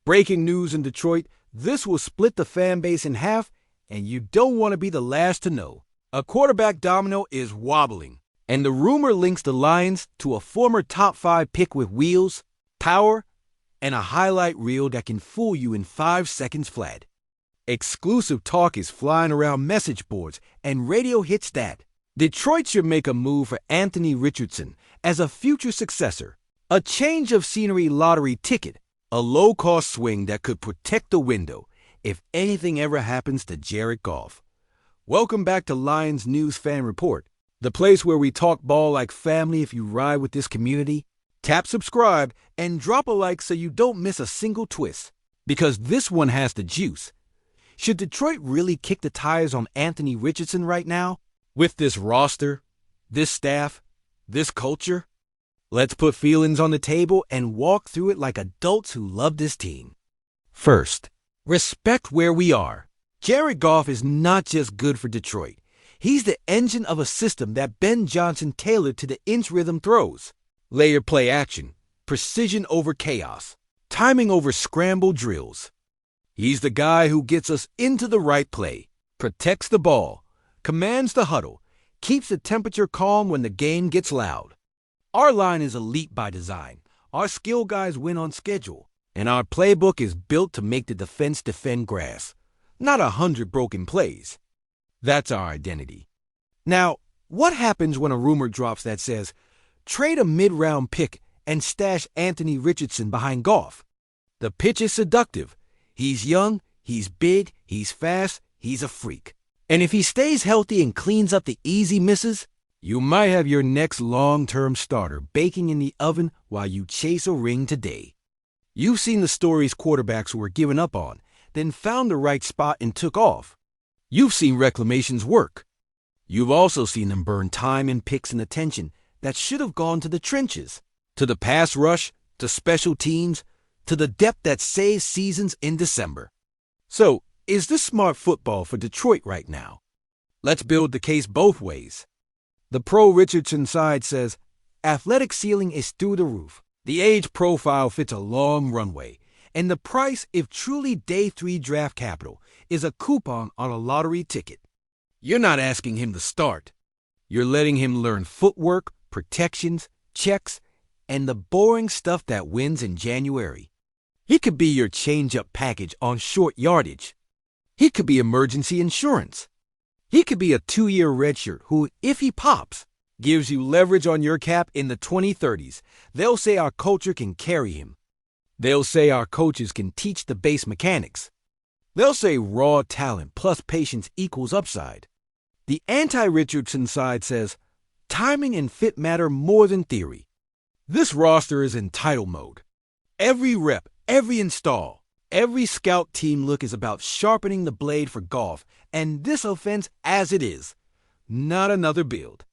Breaking news in Detroit, this will split the fan base in half, and you don't want to be the last to know. A quarterback domino is wobbling, and the rumor links the Lions to a former top 5 pick with wheels, power, and a highlight reel that can fool you in 5 seconds flat. Exclusive talk is flying around message boards and radio hits that Detroit should make a move for Anthony Richardson as a future successor, a change of scenery lottery ticket, a low-cost swing that could protect the window if anything ever happens to Jared Goff. Welcome back to Lions News Fan Report, the place where we talk ball like family. If you ride with this community, tap subscribe and drop a like so you don't miss a single twist, because this one has the juice. Should Detroit really kick the tires on Anthony Richardson right now? With this roster, this staff, this culture? Let's put feelings on the table and walk through it like adults who love this team. First, respect where we are. Jared Goff is not just good for Detroit. He's the engine of a system that Ben Johnson tailored to the inch rhythm throws. Layered play action, precision over chaos, timing over scramble drills. He's the guy who gets us into the right play, protects the ball, commands the huddle, keeps the temperature calm when the game gets loud. Our line is elite by design. Our skill guys win on schedule, and our playbook is built to make the defense defend grass, not 100 broken plays. That's our identity. Now, what happens when a rumor drops that says, trade a mid-round pick and stash Anthony Richardson behind Goff? The pitch is seductive. He's young, he's big, he's fast, he's a freak. And if he stays healthy and cleans up the easy misses, you might have your next long-term starter baking in the oven while you chase a ring today. You've seen the stories quarterbacks who were given up on, then found the right spot and took off. You've seen reclamations work. You've also seen them burn time and picks and attention that should have gone to the trenches, to the pass rush, to special teams, to the depth that saves seasons in December. So, is this smart football for Detroit right now? Let's build the case both ways. The pro-Richardson side says, athletic ceiling is through the roof. The age profile fits a long runway, and the price, if truly day 3 draft capital, is a coupon on a lottery ticket. You're not asking him to start. You're letting him learn footwork, protections, checks, and the boring stuff that wins in January. He could be your change-up package on short yardage. He could be emergency insurance. He could be a 2-year redshirt who, if he pops, gives you leverage on your cap in the 2030s. They'll say our culture can carry him. They'll say our coaches can teach the base mechanics. They'll say raw talent plus patience equals upside. The anti-Richardson side says timing and fit matter more than theory. This roster is in title mode. Every rep, every install, every scout team look is about sharpening the blade for Goff, and this offense as it is, not another build.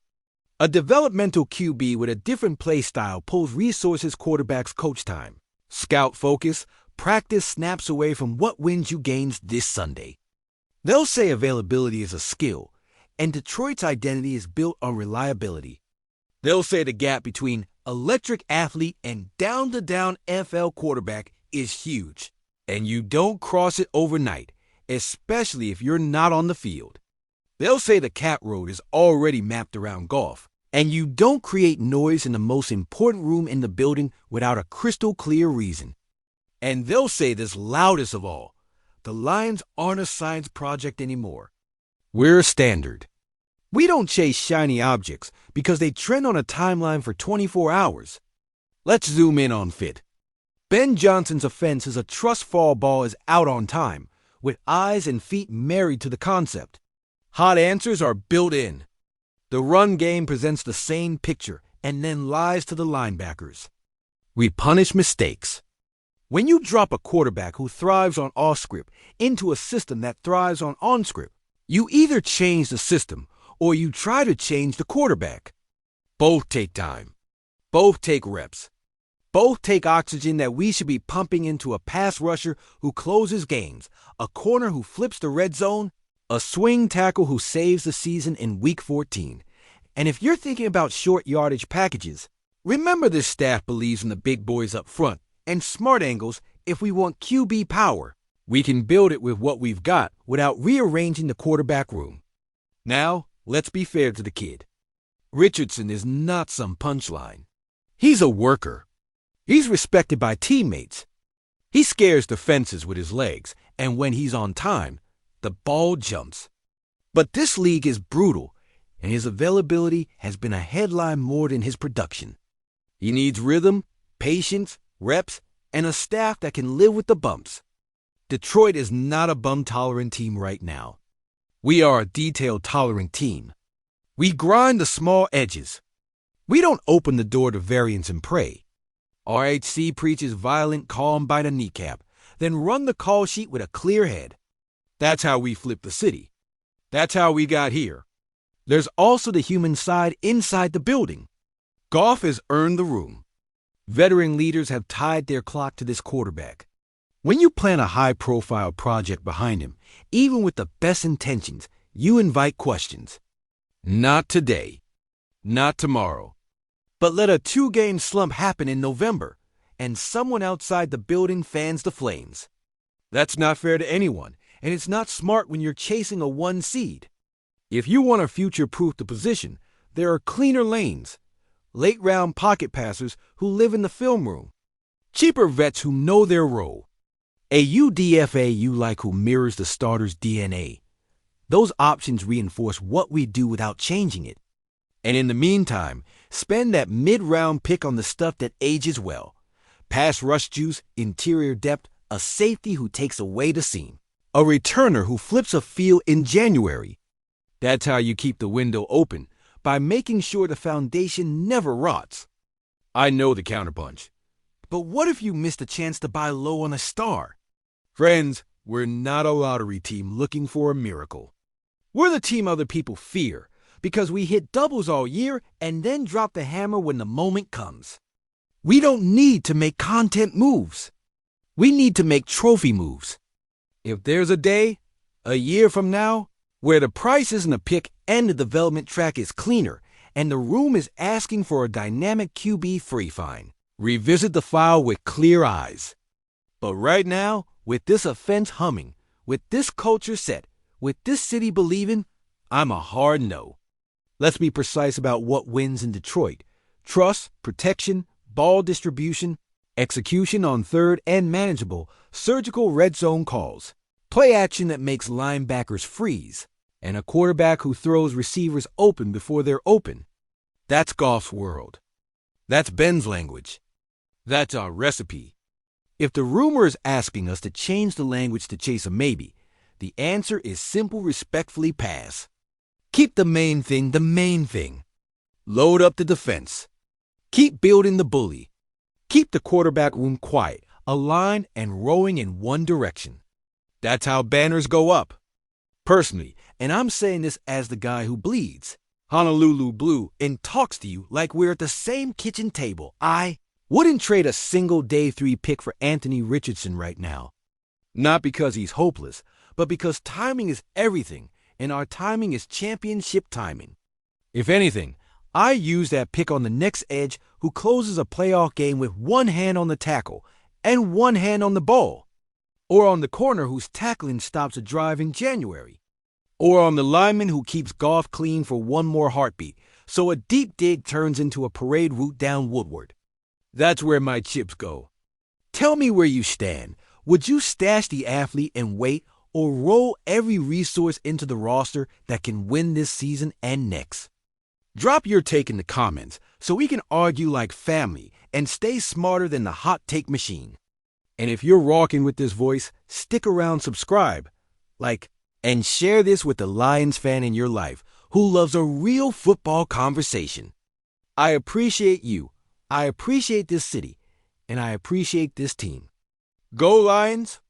A developmental QB with a different play style pulls resources quarterbacks coach time. Scout focus, practice snaps away from what wins you games this Sunday. They'll say availability is a skill, and Detroit's identity is built on reliability. They'll say the gap between electric athlete and down-to-down NFL quarterback is huge, and you don't cross it overnight, especially if you're not on the field. They'll say the cat road is already mapped around Goff, and you don't create noise in the most important room in the building without a crystal clear reason. And they'll say this loudest of all, the Lions aren't a science project anymore. We're a standard. We don't chase shiny objects because they trend on a timeline for 24 hours. Let's zoom in on fit. Ben Johnson's offense is a trust fall ball is out on time, with eyes and feet married to the concept. Hot answers are built in. The run game presents the same picture and then lies to the linebackers. We punish mistakes. When you drop a quarterback who thrives on off-script into a system that thrives on on-script, you either change the system or you try to change the quarterback. Both take time. Both take reps. Both take oxygen that we should be pumping into a pass rusher who closes games, a corner who flips the red zone, a swing tackle who saves the season in Week 14. And if you're thinking about short yardage packages, remember this staff believes in the big boys up front and smart angles if we want QB power, we can build it with what we've got without rearranging the quarterback room. Now, let's be fair to the kid. Richardson is not some punchline. He's a worker. He's respected by teammates. He scares defenses with his legs, and when he's on time, the ball jumps. But this league is brutal, and his availability has been a headline more than his production. He needs rhythm, patience, reps, and a staff that can live with the bumps. Detroit is not a bum-tolerant team right now. We are a detail-tolerant team. We grind the small edges. We don't open the door to variance and pray. RHC preaches violent calm by the kneecap, then run the call sheet with a clear head. That's how we flip the city. That's how we got here. There's also the human side inside the building. Goff has earned the room. Veteran leaders have tied their clock to this quarterback. When you plan a high-profile project behind him, even with the best intentions, you invite questions. Not today. Not tomorrow. But let a 2-game slump happen in November, and someone outside the building fans the flames. That's not fair to anyone, and it's not smart when you're chasing a 1 seed. If you want to future-proof the position, there are cleaner lanes. Late-round pocket passers who live in the film room. Cheaper vets who know their role. A UDFA you like who mirrors the starter's DNA. Those options reinforce what we do without changing it. And in the meantime, spend that mid-round pick on the stuff that ages well. Pass rush juice, interior depth, a safety who takes away the seam. A returner who flips a field in January. That's how you keep the window open, by making sure the foundation never rots. I know the counterpunch. But what if you missed a chance to buy low on a star? Friends, we're not a lottery team looking for a miracle. We're the team other people fear, because we hit doubles all year and then drop the hammer when the moment comes. We don't need to make content moves. We need to make trophy moves. If there's a day, a year from now, where the price isn't a pick and the development track is cleaner, and the room is asking for a dynamic QB free fine, revisit the file with clear eyes. But right now, with this offense humming, with this culture set, with this city believing, I'm a hard no. Let's be precise about what wins in Detroit. Trust, protection, ball distribution, execution on third and manageable, surgical red zone calls, play action that makes linebackers freeze, and a quarterback who throws receivers open before they're open. That's Goff's world. That's Ben's language. That's our recipe. If the rumor is asking us to change the language to chase a maybe, the answer is simple, respectfully pass. Keep the main thing the main thing. Load up the defense. Keep building the bully. Keep the quarterback room quiet, aligned, and rowing in one direction. That's how banners go up. Personally, and I'm saying this as the guy who bleeds, Honolulu Blue, and talks to you like we're at the same kitchen table, I wouldn't trade a single day 3 pick for Anthony Richardson right now. Not because he's hopeless, but because timing is everything, and our timing is championship timing. If anything, I use that pick on the next edge who closes a playoff game with one hand on the tackle and one hand on the ball. Or on the corner whose tackling stops a drive in January. Or on the lineman who keeps Goff clean for one more heartbeat, so a deep dig turns into a parade route down Woodward. That's where my chips go. Tell me where you stand. Would you stash the athlete and wait, or roll every resource into the roster that can win this season and next? Drop your take in the comments so we can argue like family and stay smarter than the hot take machine. And if you're rocking with this voice, stick around, subscribe, like, and share this with the Lions fan in your life who loves a real football conversation. I appreciate you, I appreciate this city, and I appreciate this team. Go Lions!